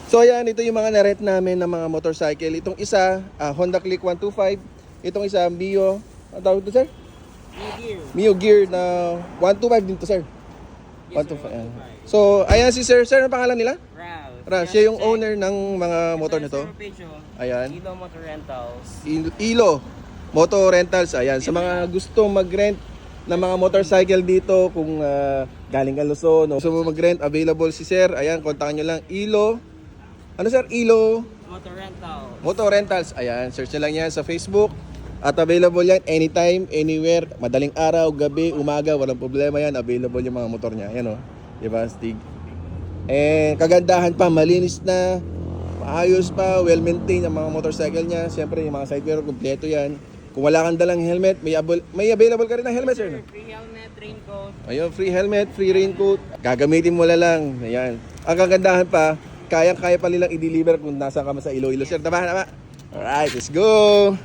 So ayan, ito yung mga na-rent namin ng mga motorcycle. Itong isa, Honda Click 125. Itong isa, Mio, ang tawag ito, sir? Mio Gear na 125 din to, sir. 125. Ayan. So, ayan si sir. Sir, ang pangalan nila? Ral. Siya yung owner ng mga motor nito. Ayan. Ilo Motor Rentals. Ilo Motor Rentals. Ayan. Sa mga gusto mag-rent ng mga motorcycle dito, kung galing ka Luzon, gusto mo mag-rent, available si sir. Ayan, kontakin nyo lang. Ilo. Ano sir? Ilo Motor Rentals. Motor Rentals. Ayan, search nyo lang yan sa Facebook. At available yan anytime, anywhere. Madaling araw, gabi, umaga, walang problema yan. Available yung mga motor niya. Ayan o. Diba, Stig? And kagandahan pa, malinis na, maayos pa, well-maintained ang mga motorcycle niya. Siyempre, yung mga side mirror, kompleto yan. Kung wala kang dalang helmet, may available ka rin ng helmet, sir. Free helmet, raincoat. Ayun, free helmet, free raincoat. Gagamitin mo na lang. Ayan. Ang kagandahan pa, kaya pa nilang i-deliver kung nasa ka sa Iloilo, sir. Tama? Alright, let's go!